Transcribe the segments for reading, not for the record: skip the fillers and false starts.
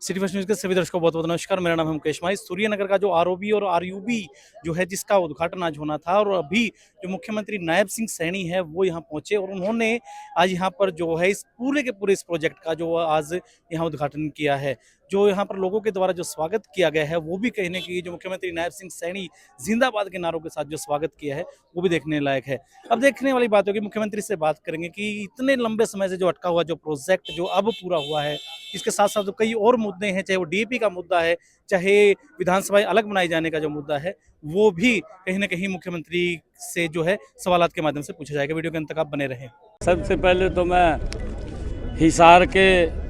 City first news के सभी दर्शकों को बहुत बहुत नमस्कार। मेरा नाम है मुकेश माही। सूर्यनगर का जो आरओबी और आरयूबी जो है, जिसका उद्घाटन आज होना था, और अभी जो मुख्यमंत्री नायब सिंह सैनी है वो यहाँ पहुंचे और उन्होंने आज यहाँ पर जो है इस पूरे के पूरे इस प्रोजेक्ट का जो आज यहाँ उद्घाटन किया है। जो यहाँ पर लोगों के द्वारा जो स्वागत किया गया है वो भी कहने की, जो मुख्यमंत्री नायब सिंह सैनी जिंदाबाद के नारों के साथ जो स्वागत किया है वो भी देखने लायक है। अब देखने वाली बात होगी, मुख्यमंत्री से बात करेंगे कि इतने लंबे समय से जो अटका हुआ जो प्रोजेक्ट जो अब पूरा हुआ है, इसके साथ साथ तो कई और मुद्दे हैं, चाहे वो डीएपी का मुद्दा है, चाहे विधानसभाएं अलग बनाए जाने का जो मुद्दा है, वो भी कहीं ना कहीं मुख्यमंत्री से जो है सवालात के माध्यम से पूछा जाएगा। वीडियो के अंत तक आप बने रहें। सबसे पहले तो मैं हिसार के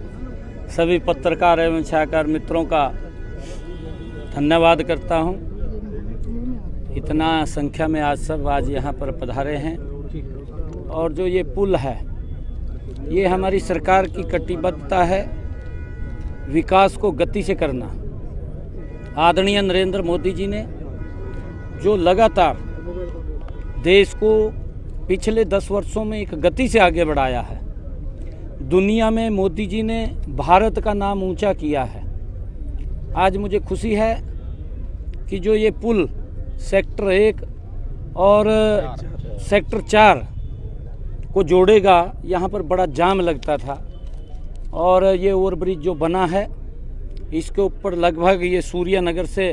सभी पत्रकार एवं छायाकार मित्रों का धन्यवाद करता हूं। इतना संख्या में आज यहाँ पर पधारे हैं, और जो ये पुल है ये हमारी सरकार की कटिबद्धता है विकास को गति से करना। आदरणीय नरेंद्र मोदी जी ने जो लगातार देश को पिछले 10 वर्षों में एक गति से आगे बढ़ाया है, दुनिया में मोदी जी ने भारत का नाम ऊंचा किया है। आज मुझे खुशी है कि जो ये पुल सेक्टर 1 और सेक्टर 4 को जोड़ेगा, यहाँ पर बड़ा जाम लगता था, और ये ओवरब्रिज जो बना है इसके ऊपर लगभग ये सूर्यनगर से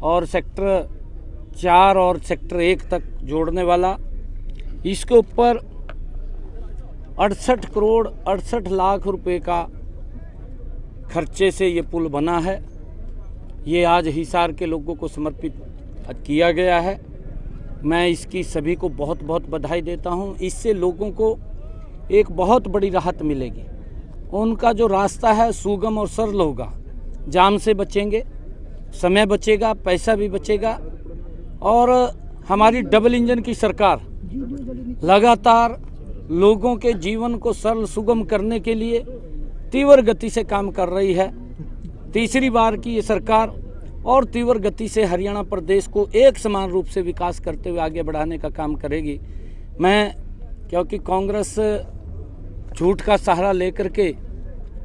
और सेक्टर 4 और सेक्टर 1 तक जोड़ने वाला, इसके ऊपर 68 करोड़ 68 लाख रुपए का खर्चे से ये पुल बना है। ये आज हिसार के लोगों को समर्पित किया गया है। मैं इसकी सभी को बहुत बहुत बधाई देता हूँ। इससे लोगों को एक बहुत बड़ी राहत मिलेगी। उनका जो रास्ता है सुगम और सरल होगा, जाम से बचेंगे, समय बचेगा, पैसा भी बचेगा, और हमारी डबल इंजन की सरकार लगातार लोगों के जीवन को सरल सुगम करने के लिए तीव्र गति से काम कर रही है। तीसरी बार की ये सरकार और तीव्र गति से हरियाणा प्रदेश को एक समान रूप से विकास करते हुए आगे बढ़ाने का काम करेगी। मैं, क्योंकि कांग्रेस झूठ का सहारा लेकर के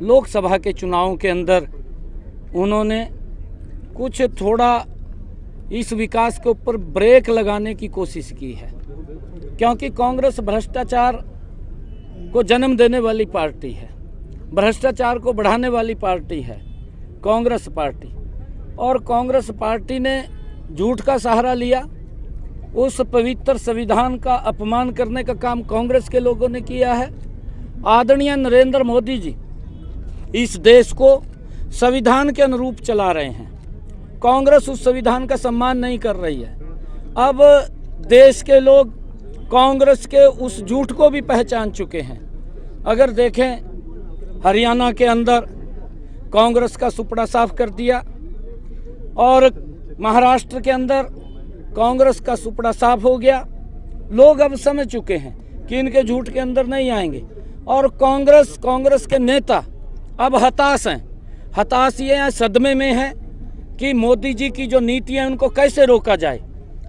लोकसभा के चुनावों के अंदर उन्होंने कुछ थोड़ा इस विकास के ऊपर ब्रेक लगाने की कोशिश की है, क्योंकि कांग्रेस भ्रष्टाचार को जन्म देने वाली पार्टी है, भ्रष्टाचार को बढ़ाने वाली पार्टी है कांग्रेस पार्टी, और कांग्रेस पार्टी ने झूठ का सहारा लिया। उस पवित्र संविधान का अपमान करने का काम कांग्रेस के लोगों ने किया है। आदरणीय नरेंद्र मोदी जी इस देश को संविधान के अनुरूप चला रहे हैं। कांग्रेस उस संविधान का सम्मान नहीं कर रही है। अब देश के लोग कांग्रेस के उस झूठ को भी पहचान चुके हैं। अगर देखें, हरियाणा के अंदर कांग्रेस का सुपड़ा साफ कर दिया, और महाराष्ट्र के अंदर कांग्रेस का सुपड़ा साफ हो गया। लोग अब समझ चुके हैं कि इनके झूठ के अंदर नहीं आएंगे, और कांग्रेस के नेता अब हताश हैं। हताश ये हैं, सदमे में हैं कि मोदी जी की जो नीति है उनको कैसे रोका जाए।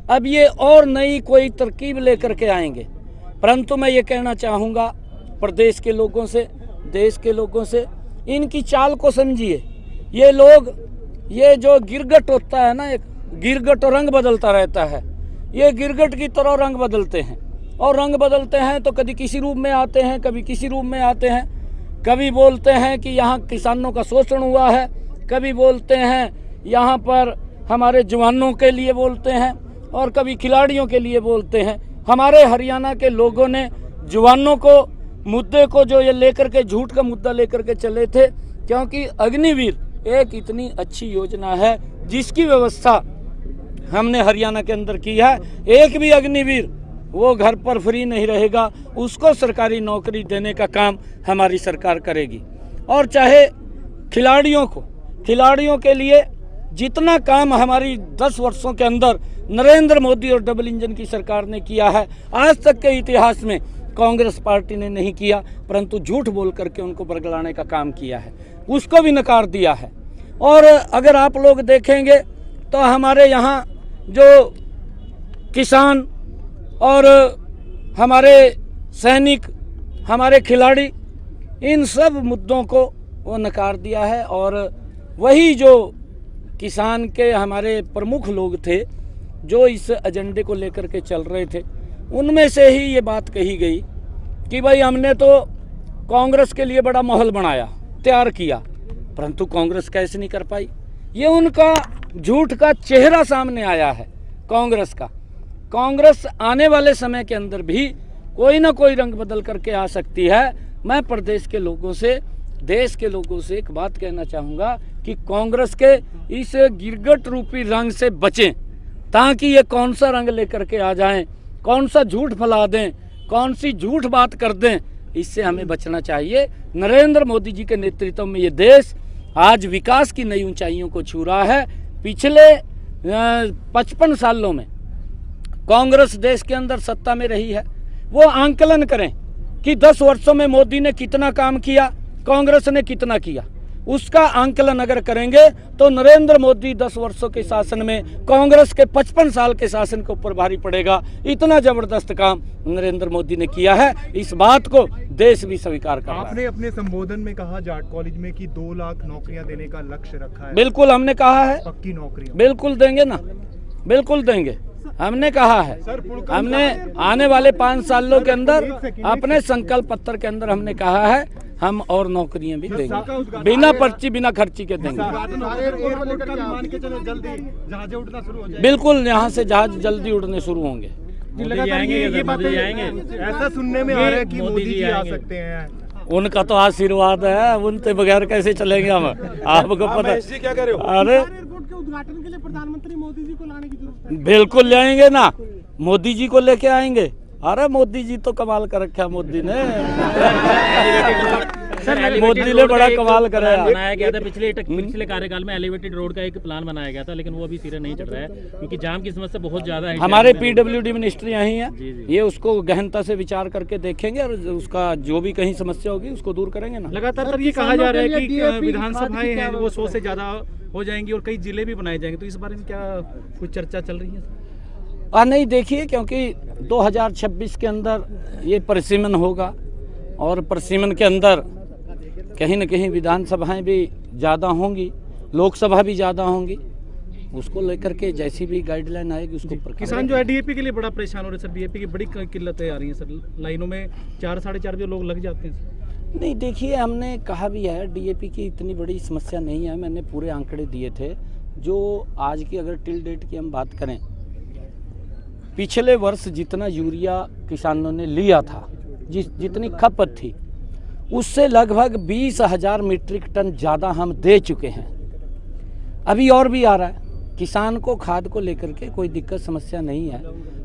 अब ये और नई कोई तरकीब लेकर के आएंगे। परंतु मैं ये कहना चाहूँगा प्रदेश के लोगों से, देश के लोगों से, इनकी चाल को समझिए। ये लोग, ये जो गिरगट होता है ना, एक गिरगट और रंग बदलता रहता है, ये गिरगट की तरह रंग बदलते हैं, और रंग बदलते हैं तो कभी किसी रूप में आते हैं, कभी किसी रूप में आते हैं। कभी बोलते हैं कि यहाँ किसानों का शोषण हुआ है, कभी बोलते हैं यहाँ पर हमारे जवानों के लिए बोलते हैं, और कभी खिलाड़ियों के लिए बोलते हैं। हमारे हरियाणा के लोगों ने जवानों को मुद्दे को जो ये लेकर के झूठ का मुद्दा लेकर के चले थे, क्योंकि अग्निवीर एक इतनी अच्छी योजना है जिसकी व्यवस्था हमने हरियाणा के अंदर की है। एक भी अग्निवीर वो घर पर फ्री नहीं रहेगा, उसको सरकारी नौकरी देने का काम हमारी सरकार करेगी। और चाहे खिलाड़ियों के लिए जितना काम हमारी 10 वर्षों के अंदर नरेंद्र मोदी और डबल इंजन की सरकार ने किया है, आज तक के इतिहास में कांग्रेस पार्टी ने नहीं किया, परंतु झूठ बोल करके उनको बरगलाने का काम किया है, उसको भी नकार दिया है। और अगर आप लोग देखेंगे तो हमारे यहाँ जो किसान और हमारे सैनिक, हमारे खिलाड़ी, इन सब मुद्दों को वो नकार दिया है। और वही जो किसान के हमारे प्रमुख लोग थे जो इस एजेंडे को लेकर के चल रहे थे, उनमें से ही ये बात कही गई कि भाई हमने तो कांग्रेस के लिए बड़ा माहौल बनाया, तैयार किया, परंतु कांग्रेस कैसे नहीं कर पाई। ये उनका झूठ का चेहरा सामने आया है कांग्रेस का। कांग्रेस आने वाले समय के अंदर भी कोई ना कोई रंग बदल करके आ सकती है। मैं प्रदेश के लोगों से, देश के लोगों से एक बात कहना चाहूँगा कि कांग्रेस के इस गिरगट रूपी रंग से बचें, ताकि ये कौन सा रंग लेकर के आ जाएं, कौन सा झूठ फैला दें, कौन सी झूठ बात कर दें, इससे हमें बचना चाहिए। नरेंद्र मोदी जी के नेतृत्व में ये देश आज विकास की नई ऊंचाइयों को छू रहा है। पिछले 55 सालों में कांग्रेस देश के अंदर सत्ता में रही है। वो आंकलन करें कि 10 वर्षों में मोदी ने कितना काम किया, कांग्रेस ने कितना किया। उसका आंकलन अगर करेंगे तो नरेंद्र मोदी 10 वर्षों के शासन में कांग्रेस के 55 साल के शासन के ऊपर भारी पड़ेगा। इतना जबरदस्त काम नरेंद्र मोदी ने किया है, इस बात को देश भी स्वीकार कर रहा है। आपने अपने संबोधन में कहा जाट कॉलेज में कि 2 लाख नौकरियां देने का लक्ष्य रखा है। बिल्कुल हमने कहा है, पक्की नौकरियां बिल्कुल देंगे ना, बिल्कुल देंगे। हमने कहा है, हमने आने वाले 5 सालों के अंदर अपने संकल्प पत्र के अंदर हमने कहा है हम और नौकरियां भी देंगे, बिना पर्ची बिना खर्ची के देंगे। बिल्कुल यहाँ से जहाज जल्दी उड़ने शुरू होंगे। ऐसा सुनने में आ रहा है कि मोदी जी आ सकते हैं। उनका तो आशीर्वाद है, उनके बगैर कैसे चलेंगे हम, आपको पता। क्या कर रहे हो? अरे उद्घाटन के लिए प्रधानमंत्री मोदी जी को लाने की जरूरत है। बिल्कुल ले आएंगे ना, मोदी जी को लेके आएंगे। अरे मोदी जी तो कमाल कर रखा मोदी ने मोदी ने बड़ा कमाल कराया। बनाया गया था पिछले कार्यकाल में एलिवेटेड रोड का एक प्लान बनाया गया था, लेकिन वो अभी सिरे नहीं चढ़ रहा है क्योंकि जाम की समस्या बहुत ज्यादा है। हमारे पीडब्ल्यूडी मिनिस्टर यहीं है, ये उसको गहनता से विचार करके देखेंगे और उसका जो भी कहीं समस्या होगी उसको दूर करेंगे ना। लगातार सर ये कहा जा रहा है कि विधानसभाएं हैं वो 100 से ज्यादा हो जाएंगी और कई जिले भी बनाए जाएंगे, तो इस बारे में क्या कुछ चर्चा चल रही है? नहीं, देखिए, क्योंकि 2026 के अंदर ये परिसीमन होगा और परिसीमन के अंदर कहीं न कहीं विधानसभाएं भी ज़्यादा होंगी, लोकसभा भी ज़्यादा होंगी। उसको लेकर के जैसी भी गाइडलाइन आएगी उसको किसान जो है डीएपी के लिए बड़ा परेशान हो रहे हैं सर। डीएपी की बड़ी किल्लतें आ रही हैं सर, लाइनों में 4 साढ़े 4 लोग लग जाते हैं। नहीं, देखिए, हमने कहा भी है डीएपी की इतनी बड़ी समस्या नहीं है। मैंने पूरे आंकड़े दिए थे। जो आज की अगर टिल डेट की हम बात करें, पिछले वर्ष जितना यूरिया किसानों ने लिया था, जितनी खपत थी, उससे लगभग 20,000 मीट्रिक टन ज़्यादा हम दे चुके हैं। अभी और भी आ रहा है। किसान को खाद को लेकर के कोई दिक्कत समस्या नहीं है,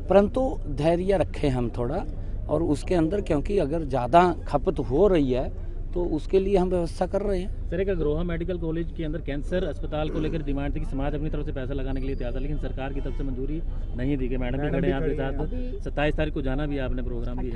परंतु धैर्य रखें हम थोड़ा, और उसके अंदर क्योंकि अगर ज़्यादा खपत हो रही है तो उसके लिए हम व्यवस्था कर रहे हैं। सर, एक अग्रोहा मेडिकल कॉलेज के अंदर कैंसर अस्पताल को लेकर डिमांड थी कि समाज अपनी तरफ से पैसा लगाने के लिए तैयार था, लेकिन सरकार की तरफ से मंजूरी नहीं दी गई। मैडम भी खड़े हैं आपके साथ। 27 तारीख को जाना भी है आपने प्रोग्राम भी,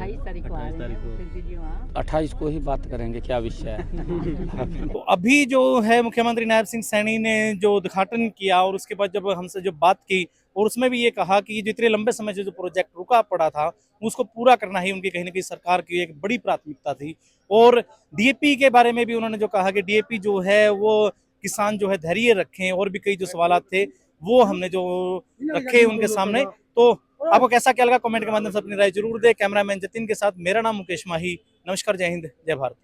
28 को ही बात करेंगे क्या विषय है। तो अभी जो है मुख्यमंत्री नायब सिंह सैनी ने जो उद्घाटन किया और उसके बाद जब हमसे जो बात की और उसमें भी ये कहा कि जो इतने लंबे समय से जो प्रोजेक्ट रुका पड़ा था उसको पूरा करना ही उनकी कहीं ना कहीं सरकार की एक बड़ी प्राथमिकता थी। और डीएपी के बारे में भी उन्होंने जो कहा कि डीएपी जो है वो किसान जो है धैर्य रखें, और भी कई जो सवाल थे वो हमने जो रखे उनके सामने। तो आपको कैसा क्या लगा कमेंट के माध्यम से अपनी राय जरूर दे। कैमरामैन जतिन के साथ मेरा नाम मुकेश माही। नमस्कार, जय हिंद, जय भारत।